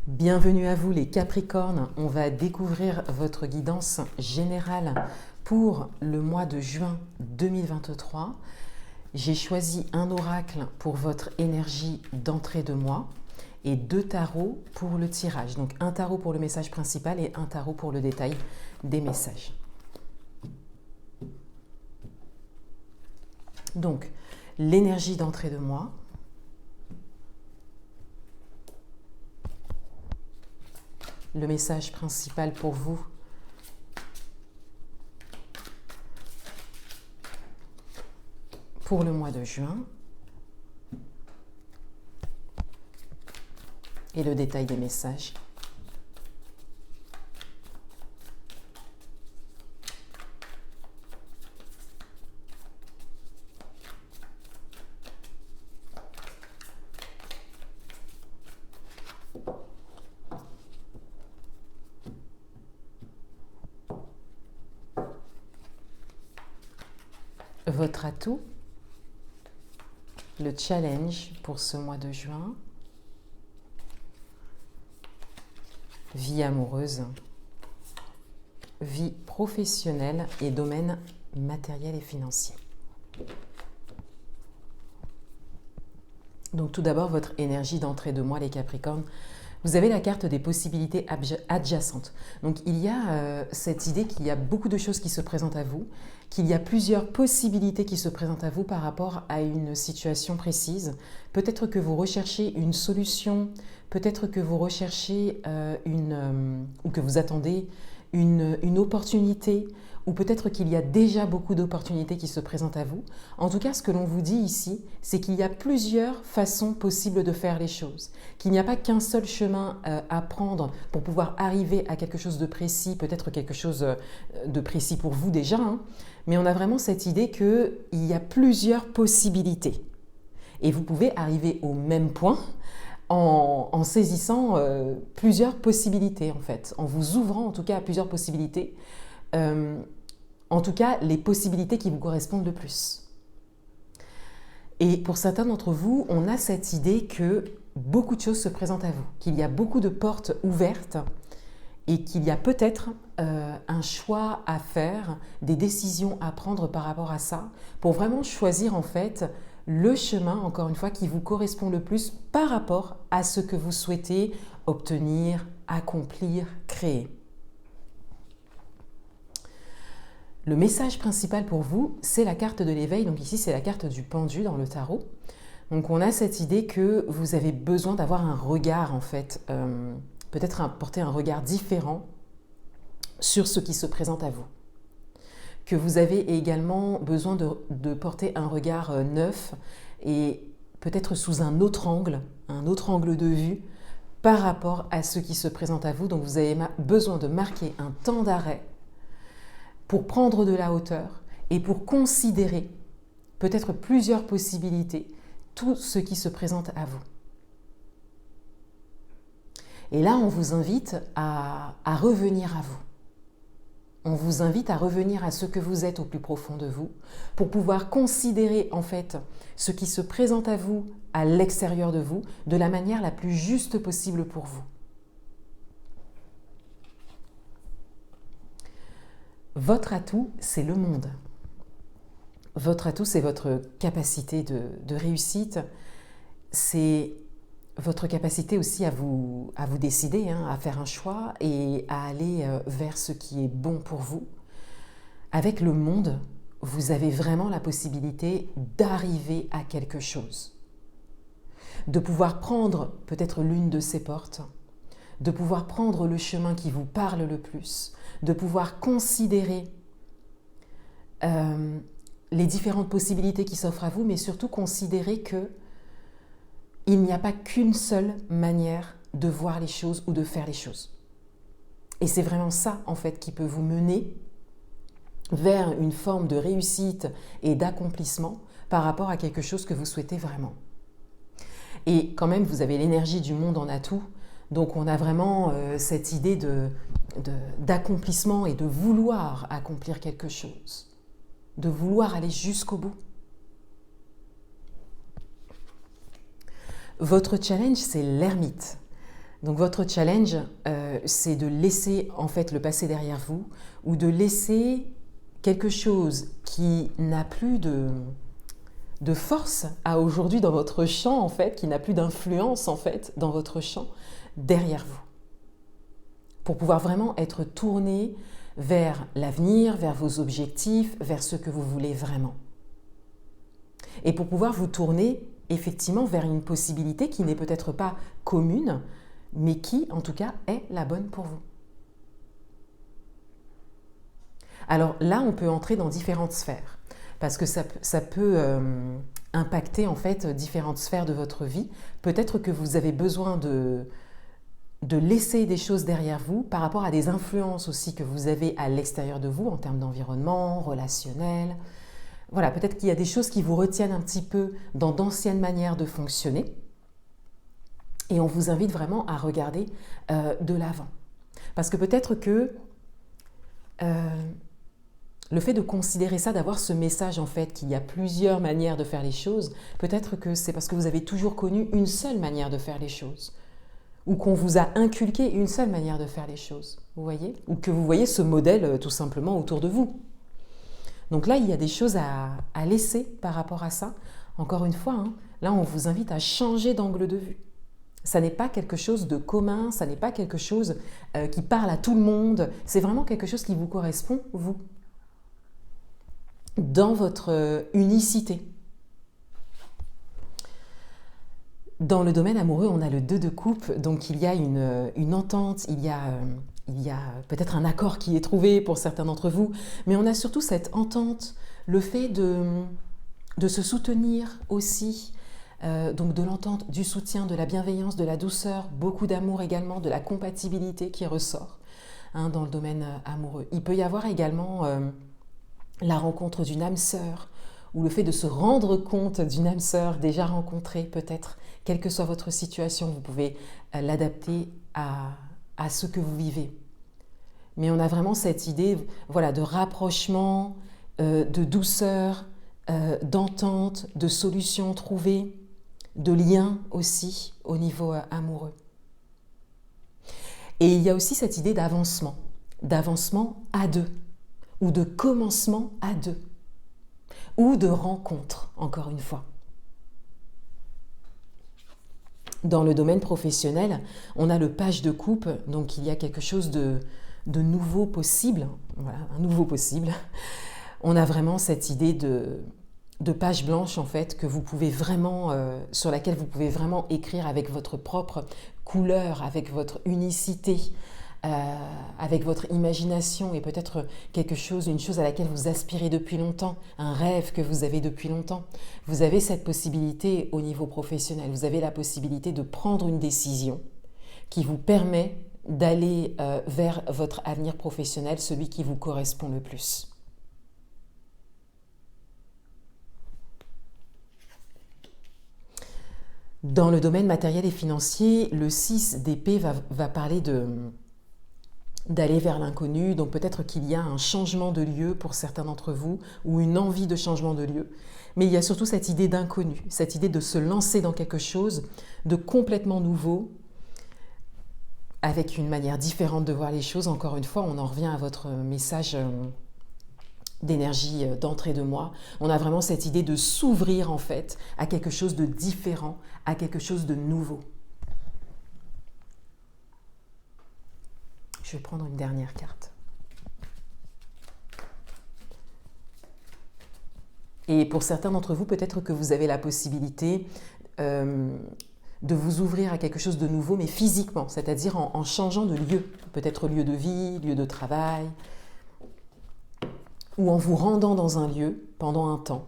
Bienvenue à vous les Capricornes, on va découvrir votre guidance générale pour le mois de juin 2023. J'ai choisi un oracle pour votre énergie d'entrée de mois et 2 tarots pour le tirage. Donc un tarot pour le message principal et un tarot pour le détail des messages. Donc l'énergie d'entrée de mois. Le message principal pour vous pour le mois de juin et le détail des messages. Votre atout, le challenge pour ce mois de juin, vie amoureuse, vie professionnelle et domaine matériel et financier. Donc tout d'abord, votre énergie d'entrée de mois, les Capricornes. Vous avez la carte des possibilités adjacentes. Donc il y a cette idée qu'il y a beaucoup de choses qui se présentent à vous, qu'il y a plusieurs possibilités qui se présentent à vous par rapport à une situation précise. Peut-être que vous recherchez une solution, peut-être que vous recherchez ou que vous attendez une opportunité, ou peut-être qu'il y a déjà beaucoup d'opportunités qui se présentent à vous. En tout cas, ce que l'on vous dit ici, c'est qu'il y a plusieurs façons possibles de faire les choses, qu'il n'y a pas qu'un seul chemin à prendre pour pouvoir arriver à quelque chose de précis, peut-être quelque chose de précis pour vous déjà, hein, mais on a vraiment cette idée qu'il y a plusieurs possibilités. Et vous pouvez arriver au même point en saisissant plusieurs possibilités, en fait, en vous ouvrant en tout cas à plusieurs possibilités. En tout cas, les possibilités qui vous correspondent le plus. Et pour certains d'entre vous, on a cette idée que beaucoup de choses se présentent à vous, qu'il y a beaucoup de portes ouvertes et qu'il y a peut-être un choix à faire, des décisions à prendre par rapport à ça, pour vraiment choisir en fait le chemin, encore une fois, qui vous correspond le plus par rapport à ce que vous souhaitez obtenir, accomplir, créer. Le message principal pour vous, c'est la carte de l'éveil. Donc ici, c'est la carte du pendu dans le tarot. Donc on a cette idée que vous avez besoin d'avoir un regard, en fait, peut-être porter un regard différent sur ce qui se présente à vous. Que vous avez également besoin de porter un regard neuf et peut-être sous un autre angle de vue par rapport à ce qui se présente à vous. Donc vous avez besoin de marquer un temps d'arrêt pour prendre de la hauteur et pour considérer peut-être plusieurs possibilités, tout ce qui se présente à vous. Et là, on vous invite à revenir à vous. On vous invite à revenir à ce que vous êtes au plus profond de vous pour pouvoir considérer en fait ce qui se présente à vous à l'extérieur de vous de la manière la plus juste possible pour vous. Votre atout, c'est le monde. Votre atout, c'est votre capacité de réussite. C'est votre capacité aussi à vous décider, à faire un choix et à aller vers ce qui est bon pour vous. Avec le monde, vous avez vraiment la possibilité d'arriver à quelque chose. De pouvoir prendre peut-être l'une de ces portes, de pouvoir prendre le chemin qui vous parle le plus, de pouvoir considérer les différentes possibilités qui s'offrent à vous, mais surtout considérer que il n'y a pas qu'une seule manière de voir les choses ou de faire les choses. Et c'est vraiment ça, en fait, qui peut vous mener vers une forme de réussite et d'accomplissement par rapport à quelque chose que vous souhaitez vraiment. Et quand même, vous avez l'énergie du monde en atout, donc on a vraiment cette idée d'accomplissement et de vouloir accomplir quelque chose, de vouloir aller jusqu'au bout. Votre challenge, c'est l'ermite. Donc votre challenge, c'est de laisser en fait le passé derrière vous ou de laisser quelque chose qui n'a plus de force à aujourd'hui dans votre champ en fait, qui n'a plus d'influence en fait dans votre champ, derrière vous. Pour pouvoir vraiment être tourné vers l'avenir, vers vos objectifs, vers ce que vous voulez vraiment. Et pour pouvoir vous tourner effectivement vers une possibilité qui n'est peut-être pas commune, mais qui, en tout cas, est la bonne pour vous. Alors là, on peut entrer dans différentes sphères, parce que ça peut impacter en fait différentes sphères de votre vie. Peut-être que vous avez besoin de laisser des choses derrière vous par rapport à des influences aussi que vous avez à l'extérieur de vous en termes d'environnement, relationnel. Voilà, peut-être qu'il y a des choses qui vous retiennent un petit peu dans d'anciennes manières de fonctionner. Et on vous invite vraiment à regarder de l'avant. Parce que peut-être que le fait de considérer ça, d'avoir ce message en fait qu'il y a plusieurs manières de faire les choses, peut-être que c'est parce que vous avez toujours connu une seule manière de faire les choses. Ou qu'on vous a inculqué une seule manière de faire les choses, vous voyez? Ou que vous voyez ce modèle tout simplement autour de vous. Donc là, il y a des choses à laisser par rapport à ça. Encore une fois, là, on vous invite à changer d'angle de vue. Ça n'est pas quelque chose de commun, ça n'est pas quelque chose qui parle à tout le monde. C'est vraiment quelque chose qui vous correspond, vous, dans votre unicité. Dans le domaine amoureux, on a le 2 de coupe, donc il y a une entente, il y a peut-être un accord qui est trouvé pour certains d'entre vous, mais on a surtout cette entente, le fait de se soutenir aussi, donc de l'entente, du soutien, de la bienveillance, de la douceur, beaucoup d'amour également, de la compatibilité qui ressort dans le domaine amoureux. Il peut y avoir également la rencontre d'une âme sœur, ou le fait de se rendre compte d'une âme sœur déjà rencontrée peut-être, quelle que soit votre situation, vous pouvez l'adapter à ce que vous vivez. Mais on a vraiment cette idée voilà, de rapprochement, de douceur, d'entente, de solutions trouvées, de liens aussi au niveau amoureux. Et il y a aussi cette idée d'avancement à deux, ou de commencement à deux, ou de rencontre, encore une fois. Dans le domaine professionnel, on a le page de coupe, donc il y a quelque chose de nouveau possible, voilà, un nouveau possible. On a vraiment cette idée de page blanche en fait que vous pouvez vraiment, sur laquelle vous pouvez vraiment écrire avec votre propre couleur, avec votre unicité, avec votre imagination et peut-être une chose à laquelle vous aspirez depuis longtemps, un rêve que vous avez depuis longtemps. Vous avez cette possibilité au niveau professionnel, vous avez la possibilité de prendre une décision qui vous permet d'aller vers votre avenir professionnel, celui qui vous correspond le plus. Dans le domaine matériel et financier, le 6 d'épée va parler d'aller vers l'inconnu, donc peut-être qu'il y a un changement de lieu pour certains d'entre vous, ou une envie de changement de lieu. Mais il y a surtout cette idée d'inconnu, cette idée de se lancer dans quelque chose de complètement nouveau, avec une manière différente de voir les choses. Encore une fois, on en revient à votre message d'énergie d'entrée de moi. On a vraiment cette idée de s'ouvrir en fait à quelque chose de différent, à quelque chose de nouveau. Je vais prendre une dernière carte. Et pour certains d'entre vous, peut-être que vous avez la possibilité de vous ouvrir à quelque chose de nouveau, mais physiquement, c'est-à-dire en changeant de lieu, peut-être lieu de vie, lieu de travail, ou en vous rendant dans un lieu pendant un temps.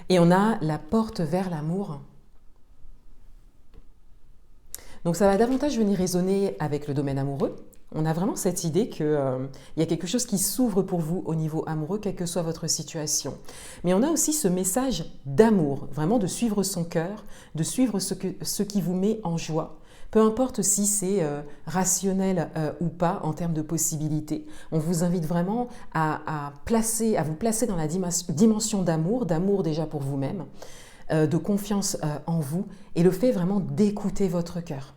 Et on a la porte vers l'amour. Donc ça va davantage venir résonner avec le domaine amoureux. On a vraiment cette idée qu'il y a quelque chose qui s'ouvre pour vous au niveau amoureux, quelle que soit votre situation. Mais on a aussi ce message d'amour, vraiment de suivre son cœur, de suivre ce qui vous met en joie. Peu importe si c'est rationnel ou pas en termes de possibilités. On vous invite vraiment à vous placer dans la dimension d'amour déjà pour vous-même, de confiance en vous et le fait vraiment d'écouter votre cœur.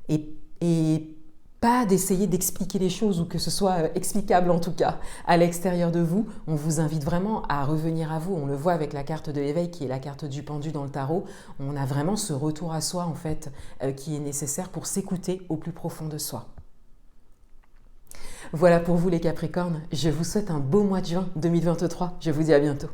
Et pas d'essayer d'expliquer les choses ou que ce soit explicable en tout cas à l'extérieur de vous. On vous invite vraiment à revenir à vous. On le voit avec la carte de l'éveil qui est la carte du pendu dans le tarot. On a vraiment ce retour à soi en fait qui est nécessaire pour s'écouter au plus profond de soi. Voilà pour vous les Capricornes. Je vous souhaite un beau mois de juin 2023. Je vous dis à bientôt.